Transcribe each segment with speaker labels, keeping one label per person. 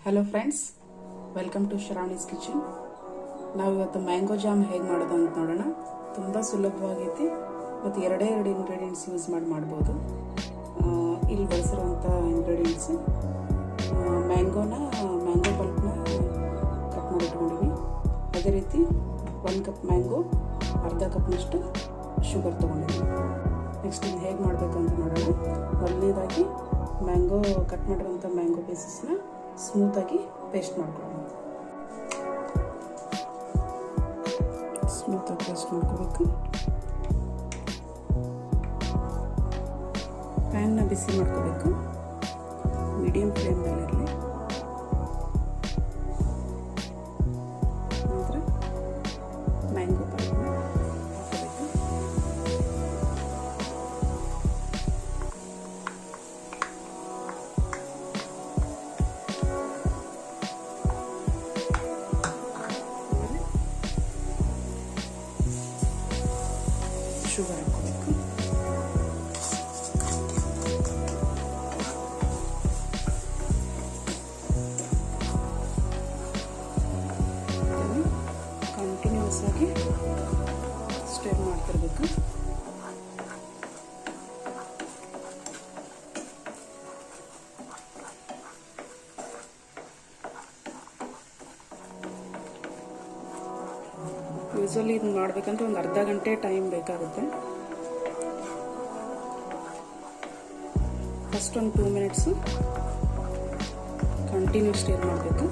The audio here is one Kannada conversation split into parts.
Speaker 1: Hello friends, welcome to Shravani's kitchen. ನಾವು ಇವತ್ತು ಮ್ಯಾಂಗೋ ಜಾಮ್ ಹೇಗೆ ಮಾಡೋದು ಅಂತ ನೋಡೋಣ. ತುಂಬ ಸುಲಭವಾಗೈತಿ ಮತ್ತು ಎರಡೇ ಇಂಗ್ರೀಡಿಯೆಂಟ್ಸ್ ಯೂಸ್ ಮಾಡ್ಬೋದು. ಇಲ್ಲಿ ಬಳಸಿರುವಂಥ ಇಂಗ್ರೀಡಿಯೆಂಟ್ಸು ಮ್ಯಾಂಗೋ ಪಲ್ಪ್ನ ಕಟ್ ಮಾಡಿ ಇಟ್ಕೊಂಡಿವಿ. ಅದೇ ರೀತಿ 1 ಕಪ್ ಮ್ಯಾಂಗೋ, ಅರ್ಧ ಕಪ್ನಷ್ಟು ಶುಗರ್ ತೊಗೊಂಡಿದ್ದೀನಿ. ನೆಕ್ಸ್ಟ್ ಇದು ಹೇಗೆ ಮಾಡಬೇಕು ಅಂತ ನೋಡೋಣ. ಮೊದಲನೇದಾಗಿ ಮ್ಯಾಂಗೋ ಕಟ್ ಮಾಡಿರುವಂಥ ಮ್ಯಾಂಗೋ ಪೀಸಸ್ನ ಸ್ಮೂತಾಗಿ ಪೇಸ್ಟ್ ಮಾಡ್ಕೊಳ್ಳೋಣ. ಸ್ಮೂತಾಗಿ ಪೇಸ್ಟ್ ಮಾಡ್ಕೋಬೇಕು. ಪ್ಯಾನ್ನ ಬಿಸಿ ಮಾಡ್ಕೋಬೇಕು. ಮೀಡಿಯಂ ಫ್ಲೇಮ್ನಲ್ಲಿರಲಿ. ನಂತರ ಮ್ಯಾಂಗೋ ಪಲ್ಪ್ನ ಹಾಕೋಬೇಕು. ಶುಗರ್ ಹಾಕೋಬೇಕು. ಕಂಟಿನ್ಯೂಸ್ ಆಗಿ ಸ್ಟೇರ್ ಮಾಡ್ತಿರ್ಬೇಕು. ಯೂಸಲಿ ಇದು ಮಾಡಬೇಕಂದ್ರೆ ಒಂದು ಅರ್ಧ ಗಂಟೆ ಟೈಮ್ ಬೇಕಾಗುತ್ತೆ. ಫಸ್ಟ್ ಒಂದು 2 ಮಿನಿಟ್ಸು ಕಂಟಿನ್ಯೂ ಸ್ಟೇರ್ ಮಾಡಬೇಕು.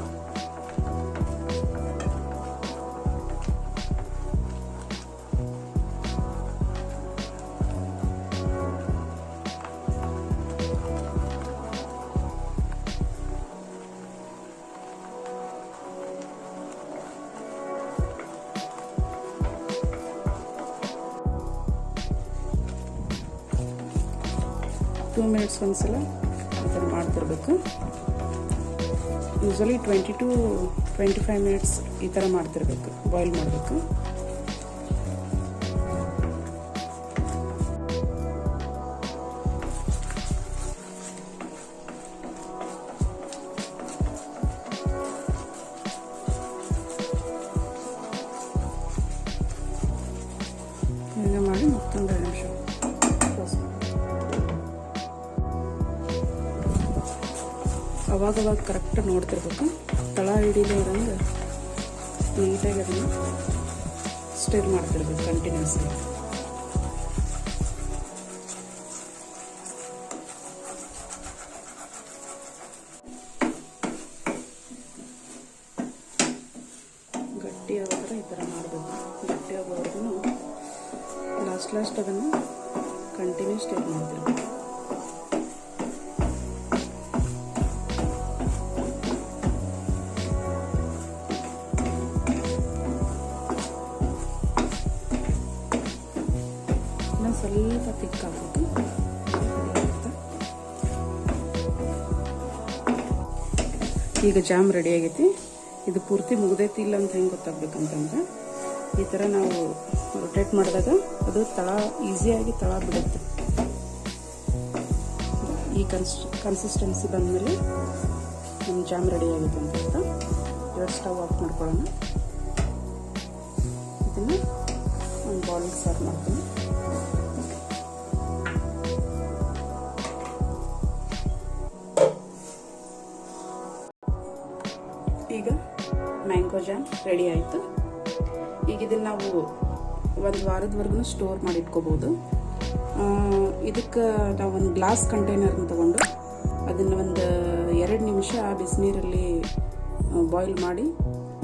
Speaker 1: ಟೂ ಮಿನಿಟ್ಸ್ ಒಂದ್ಸಲ ಈ ಥರ ಮಾಡ್ತಿರ್ಬೇಕು. ಯೂಸಲಿ 20 to 25 ಮಿನಿಟ್ಸ್ ಈ ಥರ ಮಾಡ್ತಿರ್ಬೇಕು, ಬಾಯ್ಲ್ ಮಾಡಬೇಕು. ಹೀಗೆ ಮಾಡಿ ಮತ್ತೊಂದು 2 ನಿಮಿಷ ಅವಾಗವಾಗ ಕರೆಕ್ಟ್ ನೋಡ್ತಿರ್ಬೇಕು. ತಳ ಹಿಡಿದೇ ಇರೋಂಗೆ ನೀಟಾಗಿ ಅದನ್ನು ಸ್ಟಿರ್ ಮಾಡ್ತಿರ್ಬೇಕು ಕಂಟಿನ್ಯೂಸ್ ಆಗಿ. ಗಟ್ಟಿ ಆಗೋದ್ರೆ ಈ ಥರ ಮಾಡಬೇಕು. ಗಟ್ಟಿ ಆಗೋವರೆಗೂ ಲಾಸ್ಟ್ ಅದನ್ನು ಕಂಟಿನ್ಯೂ ಸ್ಟಿರ್ ಮಾಡ್ತಿರ್ಬೇಕು. ಸ್ವಲ್ಪ ತಿಕ್ ಆಗಬೇಕು. ಈಗ ಜಾಮ್ ರೆಡಿ ಆಗೈತಿ. ಇದು ಪೂರ್ತಿ ಮುಗ್ದೈತಿ ಇಲ್ಲ ಅಂತ ಹೆಂಗೆ ಗೊತ್ತಾಗ್ಬೇಕಂತಂದ್ರೆ ಈ ಥರ ನಾವು ರೊಟೇಟ್ ಮಾಡಿದಾಗ ಅದು ತಳ ಈಸಿಯಾಗಿ ತಳ ಬಿಡುತ್ತೆ. ಈ ಕನ್ಸಿಸ್ಟೆನ್ಸಿ ಬಂದಮೇಲೆ ನಮ್ಮ ಜಾಮ್ ರೆಡಿ ಆಗೈತೆ ಅಂತ ಎರಡು ಸ್ಟವ್ ಆಫ್ ಮಾಡ್ಕೊಳ್ಳೋಣ. ಇದನ್ನು ಒಂದು ಬೌಲ್ಗೆ ಸರ್ವ್ ಮಾಡ್ತೀನಿ. ಈಗ ಮ್ಯಾಂಗೋ ಜಾಮ್ ರೆಡಿ ಆಯಿತು. ಈಗ ಇದನ್ನು ನಾವು 1 ವಾರದವರೆಗೂ ಸ್ಟೋರ್ ಮಾಡಿ ಇಟ್ಕೋಬೋದು. ಇದಕ್ಕೆ ನಾವು ಒಂದು ಗ್ಲಾಸ್ ಕಂಟೈನರ್ನ ತೊಗೊಂಡು ಅದನ್ನು ಒಂದು 2 ನಿಮಿಷ ಬಿಸಿನೀರಲ್ಲಿ ಬಾಯ್ಲ್ ಮಾಡಿ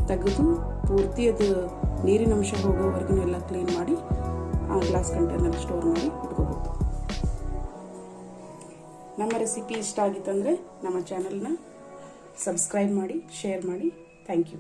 Speaker 1: ತೆಗೆದು ಪೂರ್ತಿ ಅದು ನೀರಿನ ಅಂಶ ಹೋಗೋವರೆಗೂ ಎಲ್ಲ ಕ್ಲೀನ್ ಮಾಡಿ ಆ ಗ್ಲಾಸ್ ಕಂಟೈನರ್ ಸ್ಟೋರ್ ಮಾಡಿ ಇಟ್ಕೋಬೋದು. ನಮ್ಮ ರೆಸಿಪಿ ಇಷ್ಟ ಆಗಿತ್ತಂದರೆ ನಮ್ಮ ಚಾನಲ್ನ ಸಬ್ಸ್ಕ್ರೈಬ್ ಮಾಡಿ, ಶೇರ್ ಮಾಡಿ. Thank you.